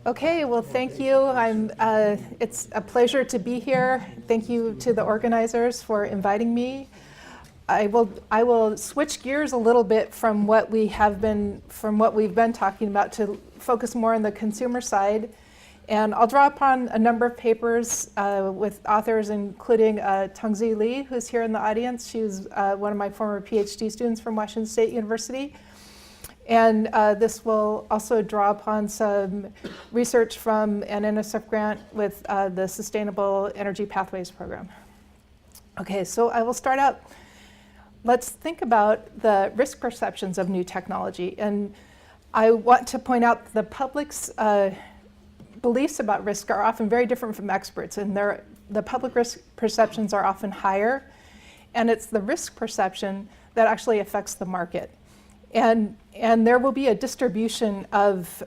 Okay, well, thank you. It's a pleasure to be here. Thank you to the organizers for inviting me. I will switch gears a little bit from what we've been talking about to focus more on the consumer side. And I'll draw upon a number of papers with authors, including Tongzi Li, who's here in the audience. She was one of my former PhD students from Washington State University. And this will also draw upon some research from an NSF grant with the Sustainable Energy Pathways Program. Okay, so I will start out. Let's think about the risk perceptions of new technology. And I want to point out the public's beliefs about risk are often very different from experts, and the public risk perceptions are often higher, and it's the risk perception that actually affects the market. And there will be a distribution of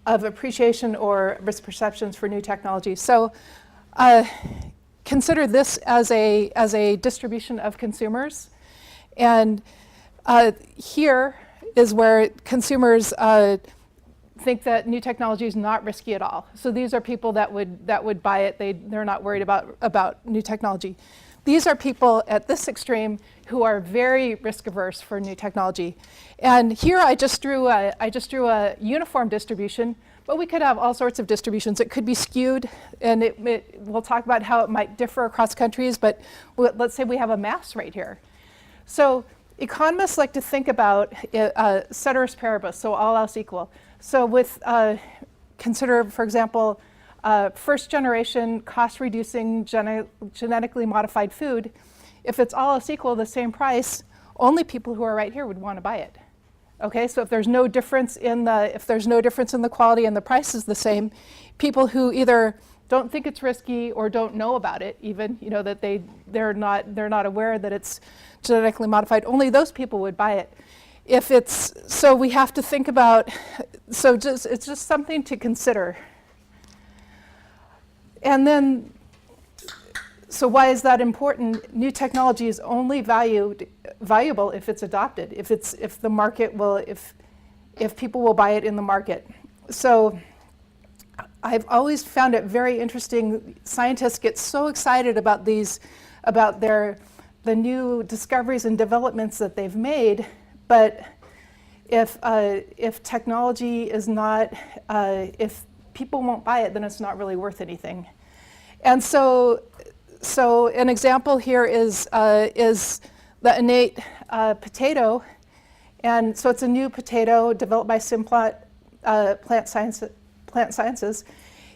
appreciation or risk perceptions for new technology. So consider this as a distribution of consumers. And here is where consumers think that new technology is not risky at all. So these are people that would buy it. They're not worried about new technology. These are people at this extreme who are very risk averse for new technology. And here I just drew a uniform distribution, but we could have all sorts of distributions. It could be skewed, and we'll talk about how it might differ across countries, but let's say we have a mass right here. So economists like to think about ceteris paribus, so all else equal. So consider, for example, first generation cost reducing genetically modified food. If it's all else equal, the same price, only people who are right here would want to buy it. Okay, so if there's no difference in the quality and the price is the same, people who either don't think it's risky or don't know about it, even that they're not aware that it's genetically modified, only those people would buy it. So we have to think about, it's just something to consider. And then, so why is that important? New technology is only valuable if it's adopted, if people will buy it in the market. So I've always found it very interesting. Scientists get so excited about the new discoveries and developments that they've made, but if technology is not, if people won't buy it, then it's not really worth anything. And so an example here is the innate potato. And so it's a new potato developed by Simplot Plant Sciences.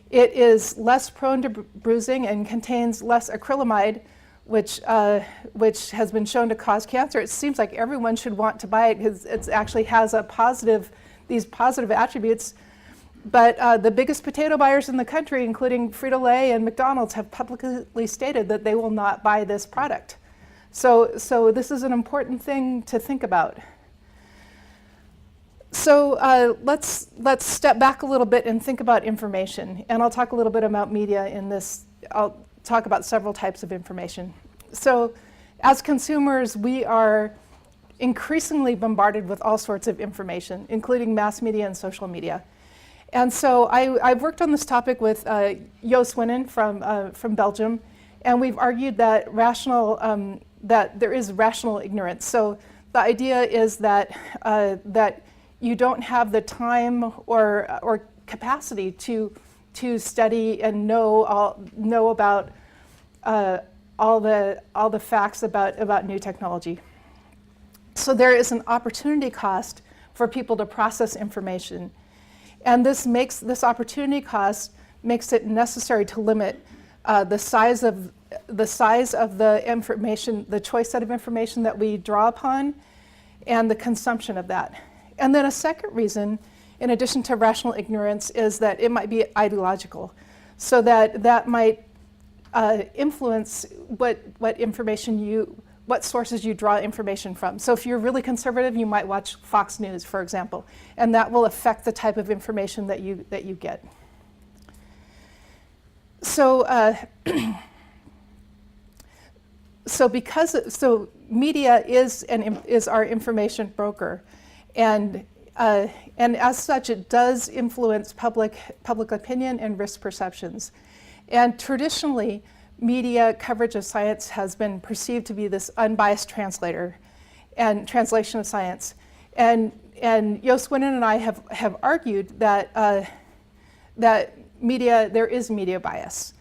It is less prone to bruising and contains less acrylamide, which has been shown to cause cancer. It seems like everyone should want to buy it because it actually has these positive attributes. But the biggest potato buyers in the country, including Frito-Lay and McDonald's, have publicly stated that they will not buy this product. So this is an important thing to think about. So let's step back a little bit and think about information. And I'll talk a little bit about media in this. I'll talk about several types of information. So as consumers, we are increasingly bombarded with all sorts of information, including mass media and social media. And so I've worked on this topic with Jo Swinnen from Belgium, and we've argued that that there is rational ignorance. So the idea is that you don't have the time or capacity to study and know about all the facts about new technology. So there is an opportunity cost for people to process information. And this opportunity cost makes it necessary to limit the size of the information, the choice set of information that we draw upon, and the consumption of that. And then a second reason, in addition to rational ignorance, is that it might be ideological. So that might influence what sources you draw information from. So if you're really conservative, you might watch Fox News, for example, and that will affect the type of information that you get. So so media is our information broker, and And as such, it does influence public opinion and risk perceptions. And traditionally, media coverage of science has been perceived to be this unbiased translation of science. And Joost Winnen and I have argued that there is media bias.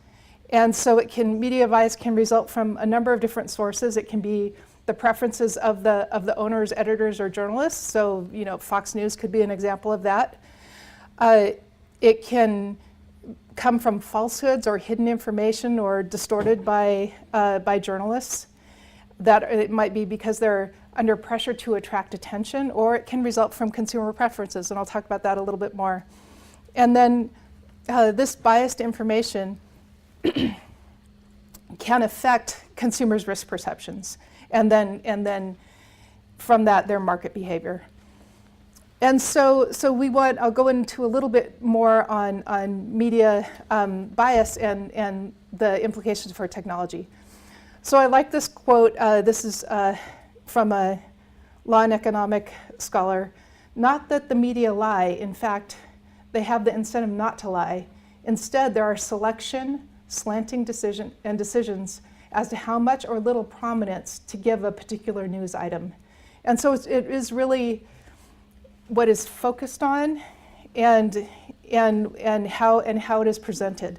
And so media bias can result from a number of different sources. It can be the preferences of the owners, editors, or journalists. So, Fox News could be an example of that. It can come from falsehoods or hidden information or distorted by journalists. That it might be because they're under pressure to attract attention, or it can result from consumer preferences, and I'll talk about that a little bit more. And then this biased information can affect consumers' risk perceptions, and then from that, their market behavior. And so I'll go into a little bit more on media bias and the implications for technology. So I like this quote. This is from a law and economic scholar. Not that the media lie. In fact, they have the incentive not to lie. Instead, there are slanting decisions as to how much or little prominence to give a particular news item. And so it is really what is focused on and how it is presented.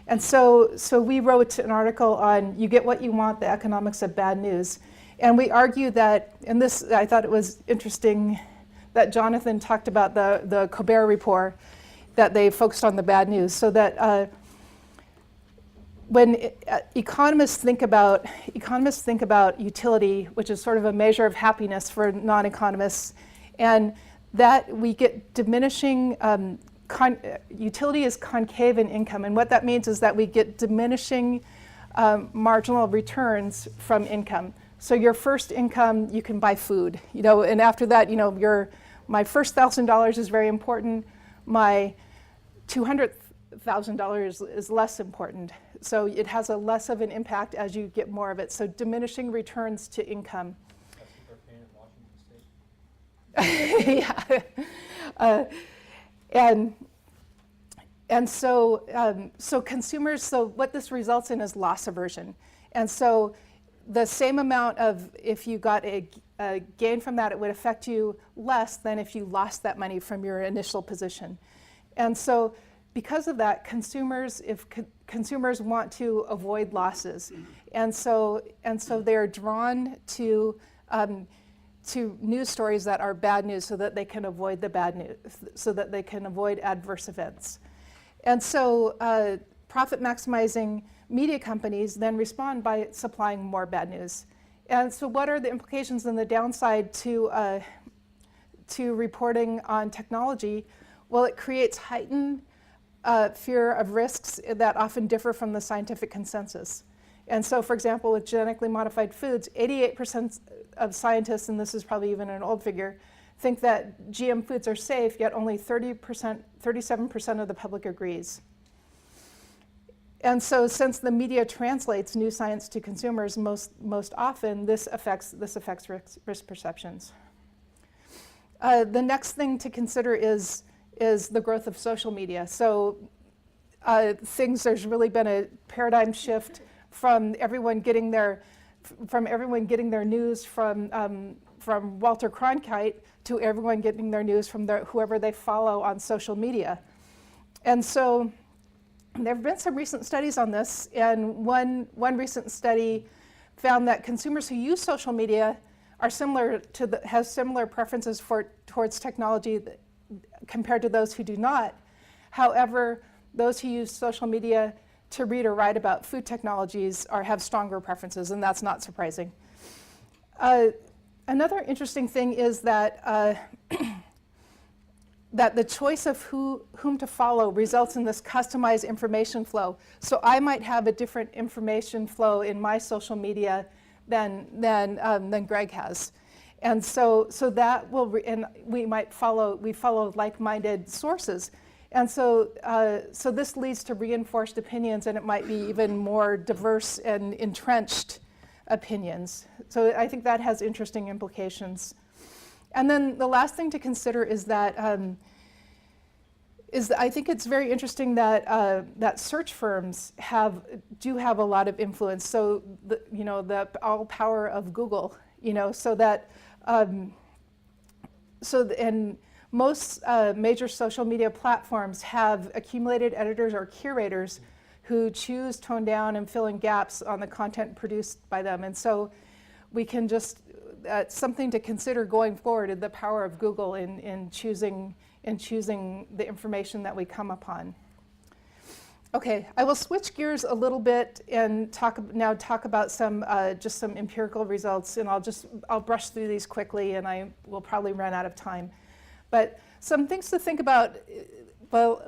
And so we wrote an article on You Get What You Want, the Economics of Bad News. And we argue that, and this, I thought it was interesting that Jonathan talked about the Colbert Report, that they focused on the bad news, so that when economists think about utility, which is sort of a measure of happiness for non-economists, and that we get diminishing, utility is concave in income, and what that means is that we get diminishing marginal returns from income. So your first income, you can buy food, and after that, my first $1,000 is very important. My $200,000 is less important. So it has a less of an impact as you get more of it. So diminishing returns to income. That's what they're paying at Washington State. Yeah. And so consumers, so what this results in is loss aversion. And so the same amount of, if you got a gain from that, it would affect you less than if you lost that money from your initial position. And so because of that, consumers want to avoid losses. And so they're drawn to news stories that are bad news so that they can avoid the bad news, so that they can avoid adverse events. And so profit maximizing media companies then respond by supplying more bad news. And so what are the implications and the downside to reporting on technology? Well, it creates heightened fear of risks that often differ from the scientific consensus. And so, for example, with genetically modified foods, 88% of scientists, and this is probably even an old figure, think that GM foods are safe, yet only 37% of the public agrees. And so since the media translates new science to consumers most often, this affects risk perceptions. The next thing to consider is the growth of social media. So there's really been a paradigm shift from everyone getting their news from Walter Cronkite to everyone getting their news from whoever they follow on social media. And so there have been some recent studies on this, and one recent study found that consumers who use social media are have similar preferences towards technology compared to those who do not. However, those who use social media to read or write about food technologies have stronger preferences, and that's not surprising. Another interesting thing is that that the choice of whom to follow results in this customized information flow. So I might have a different information flow in my social media than Greg has. And so that will, and we follow like-minded sources. And so this leads to reinforced opinions, and it might be even more diverse and entrenched opinions. So I think that has interesting implications. And then the last thing to consider is that I think it's very interesting that that search firms do have a lot of influence. So the all power of Google, so that and most major social media platforms have accumulated editors or curators who choose, tone down, and fill in gaps on the content produced by them. And so we can just something to consider going forward, the power of Google in choosing the information that we come upon. Okay, I will switch gears a little bit and talk about some just some empirical results, and I'll brush through these quickly, and I will probably run out of time. But some things to think about. Well,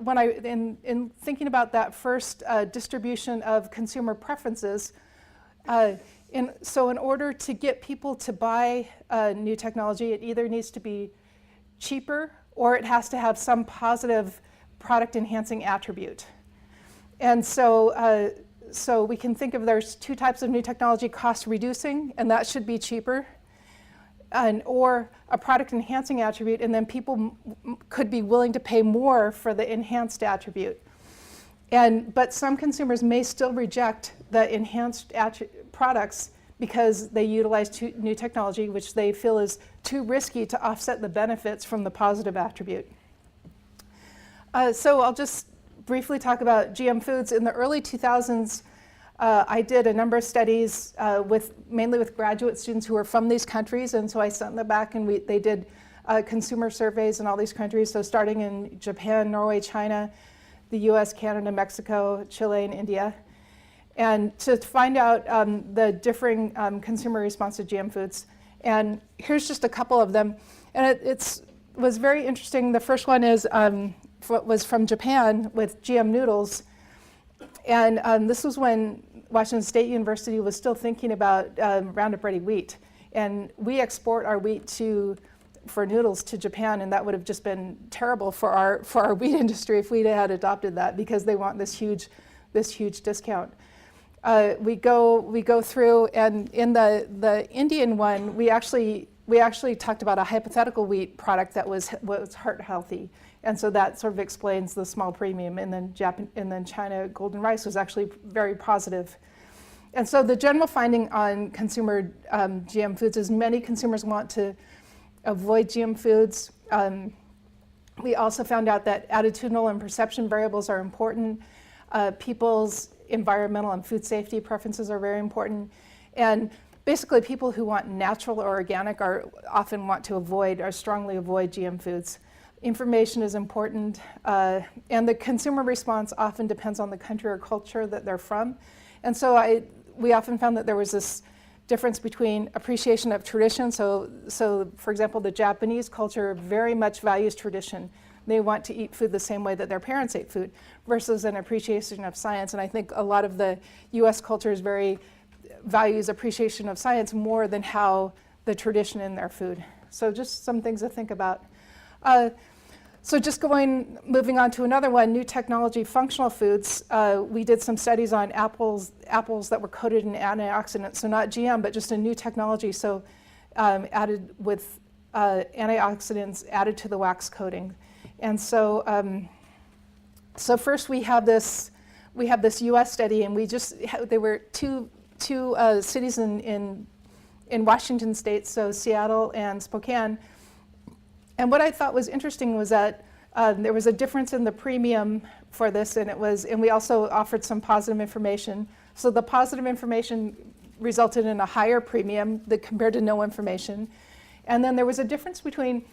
in thinking about that first distribution of consumer preferences, so in order to get people to buy new technology, it either needs to be cheaper or it has to have some positive product enhancing attribute. And so we can think of there's two types of new technology: cost reducing, and that should be cheaper, or a product enhancing attribute, and then people could be willing to pay more for the enhanced attribute. But some consumers may still reject the enhanced products because they utilize new technology, which they feel is too risky to offset the benefits from the positive attribute. So I'll just briefly talk about GM foods. In the early 2000s, I did a number of studies mainly with graduate students who were from these countries, and so I sent them back, and they did consumer surveys in all these countries, so starting in Japan, Norway, China, the US, Canada, Mexico, Chile, and India, and to find out the differing consumer response to GM foods. And here's just a couple of them, and it was very interesting. The first one was from Japan with GM noodles, and this was when Washington State University was still thinking about Roundup Ready wheat, and we export our wheat for noodles to Japan, and that would have just been terrible for our wheat industry if we had adopted that, because they want this huge discount. We go through, and in the Indian one, we actually talked about a hypothetical wheat product that was heart healthy, and so that sort of explains the small premium. And then China golden rice was actually very positive. And so the general finding on consumer GM foods is many consumers want to avoid GM foods. We also found out that attitudinal and perception variables are important. People's environmental and food safety preferences are very important. And basically, people who want natural or organic often want to strongly avoid GM foods. Information is important, and the consumer response often depends on the country or culture that they're from. And so we often found that there was this difference between appreciation of tradition. So for example, the Japanese culture very much values tradition. They want to eat food the same way that their parents ate food, versus an appreciation of science. And I think a lot of the US culture values appreciation of science more than how the tradition in their food. So just some things to think about. So moving on to another one, new technology functional foods. We did some studies on apples that were coated in antioxidants, so not GM, but just a new technology, so added with antioxidants added to the wax coating. And so first we have this US study, and there were two cities in Washington State, so Seattle and Spokane. And what I thought was interesting was that there was a difference in the premium for this, and we also offered some positive information. So the positive information resulted in a higher premium compared to no information. And then there was a difference between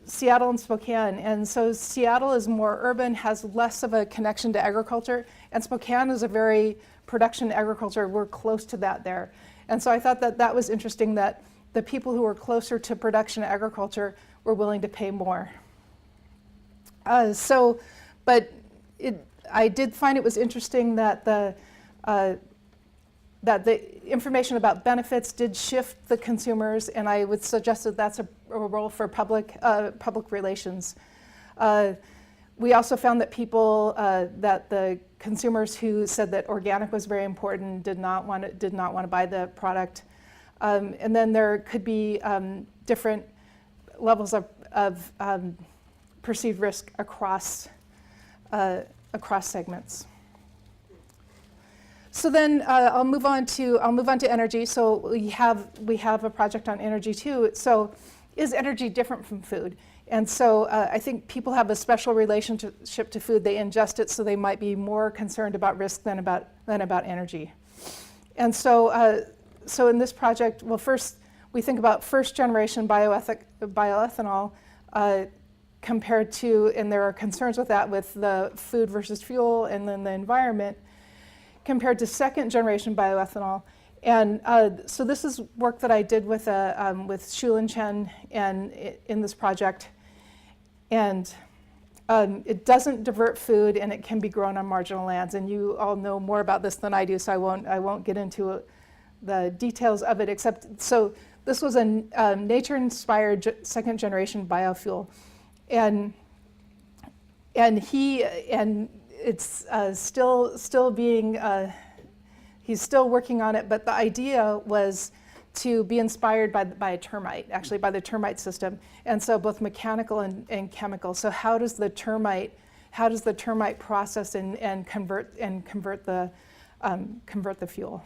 Seattle and Spokane. And so Seattle is more urban, has less of a connection to agriculture, and Spokane is a very production agriculture. We're close to that there. And so I thought that was interesting, that the people who were closer to production agriculture were willing to pay more. I did find it was interesting that the information about benefits did shift the consumers, and I would suggest that that's a role for public relations. We also found that that the consumers who said that organic was very important did not want to buy the product. And then there could be different of perceived risk across segments. So then I'll move on to energy. So we have a project on energy too. So is energy different from food? And so I think people have a special relationship to food. They ingest it, so they might be more concerned about risk than about energy. And so so in this project, well, first we think about first generation bioethanol compared to, and there are concerns with that with the food versus fuel and then the environment, compared to second generation bioethanol. And so this is work that I did with Shulin Chen and in this project. And it doesn't divert food, and it can be grown on marginal lands. And you all know more about this than I do, so I won't get into the details of it, except, so this was a nature-inspired second generation biofuel. And it's still being, he's still working on it, but the idea was to be inspired by a termite, actually by the termite system. And so both mechanical and chemical. So how does the termite process and convert the fuel?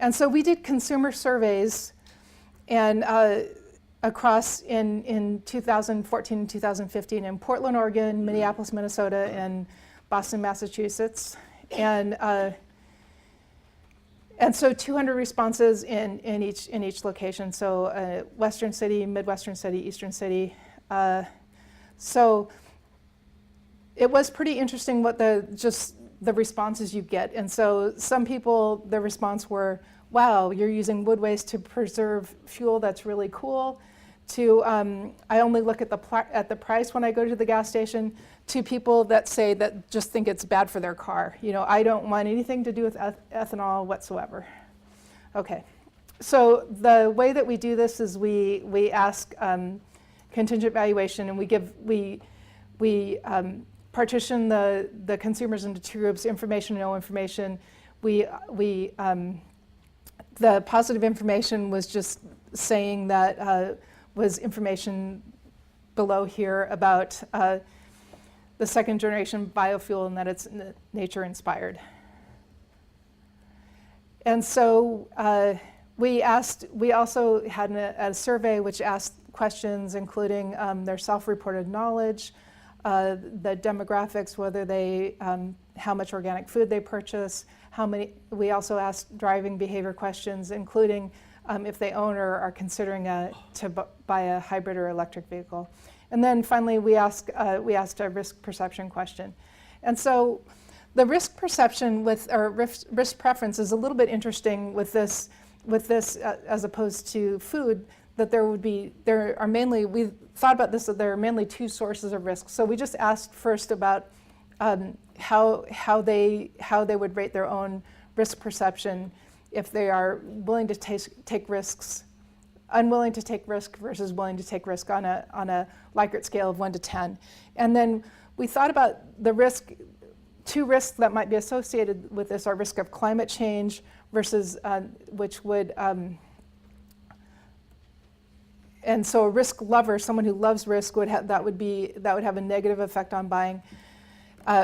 And so we did consumer surveys and across in 2014 and 2015 in Portland, Oregon, Minneapolis, Minnesota, and Boston, Massachusetts. And so 200 responses in each location. So Western city, Midwestern city, Eastern city. So it was pretty interesting what the responses you get. And so some people, the response were, wow, you're using wood waste to preserve fuel, that's really cool. To I only look at the price when I go to the gas station. To people that say that just think it's bad for their car. You know, I don't want anything to do with ethanol whatsoever. Okay, so the way that we do this is we ask contingent valuation, and we partition the consumers into two groups: information, no information. The positive information was just saying that was information below here about the second generation biofuel and that it's nature inspired. And so we also had a survey which asked questions including their self-reported knowledge, the demographics, whether they, how much organic food they purchase, we also asked driving behavior questions, including if they own or are considering to buy a hybrid or electric vehicle. And then finally, we asked a risk perception question. And so the risk perception or risk preference is a little bit interesting with this as opposed to food, that we thought about this, that there are mainly two sources of risk. So we just asked first about how they would rate their own risk perception if they are willing to take risks, unwilling to take risk versus willing to take risk on a Likert scale of 1 to 10. And then we thought about the two risks that might be associated with this are risk of climate change versus which would, and so a risk lover, someone who loves risk, would have a negative effect on buying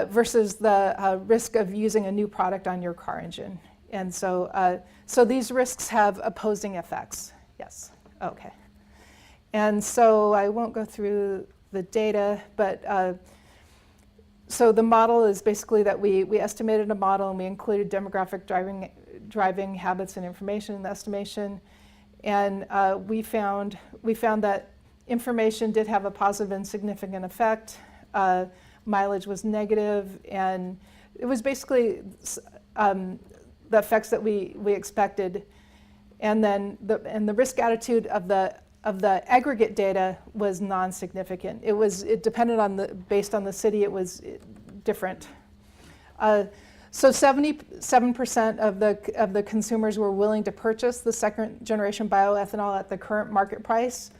versus the risk of using a new product on your car engine. And so, so these risks have opposing effects. Yes, okay. And so I won't go through the data, but so the model is basically that we estimated a model and we included demographic driving habits and information in the estimation. And we found that information did have a positive and significant effect. Mileage was negative, and it was basically the effects that we expected, and then the risk attitude of the aggregate data was non-significant. It depended based on the city. It was different. So 77% of the consumers were willing to purchase the second generation bioethanol at the current market price.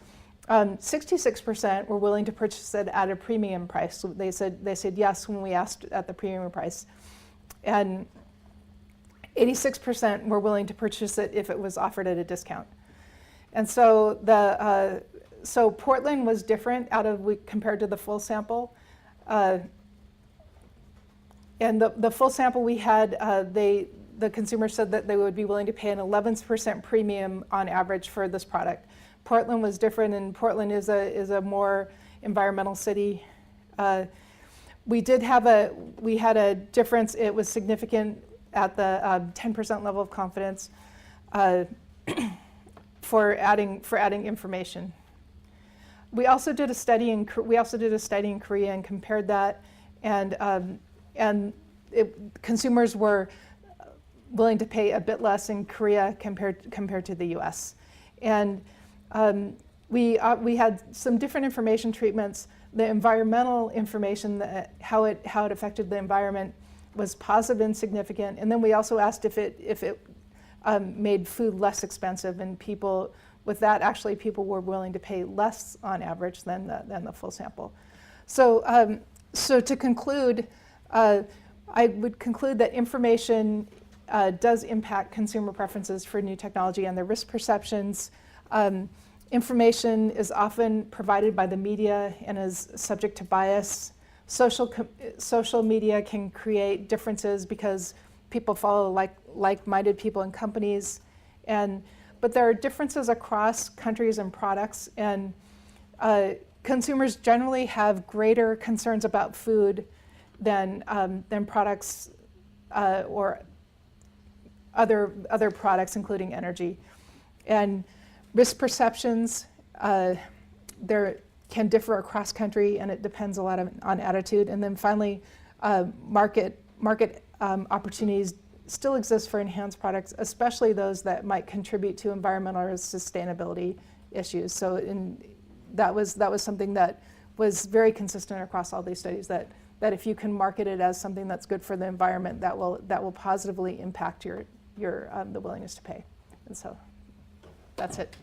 66% were willing to purchase it at a premium price. So they said yes when we asked at the premium price, and 86% were willing to purchase it if it was offered at a discount. And so so Portland was different compared to the full sample. And the full sample we had, the consumer said that they would be willing to pay an 11% premium on average for this product. Portland was different, and Portland is a more environmental city. We had a difference. It was significant at the 10% level of confidence for adding information. We also did a study in Korea and compared that, and consumers were willing to pay a bit less in Korea compared to the U.S. And we had some different information treatments. The environmental information, how it affected the environment, was positive and significant. And then we also asked if it made food less expensive, and people were willing to pay less on average than the full sample. So to conclude, I would conclude that information does impact consumer preferences for new technology and their risk perceptions. Information is often provided by the media and is subject to bias. Social media can create differences because people follow like-minded people and companies, but there are differences across countries and products, and consumers generally have greater concerns about food than products or other products, including energy. And risk perceptions there can differ across country, and it depends a lot on attitude. And then finally, market opportunities still exist for enhanced products, especially those that might contribute to environmental or sustainability issues. So that was something that was very consistent across all these studies, that if you can market it as something that's good for the environment, that will positively impact the willingness to pay. And so that's it.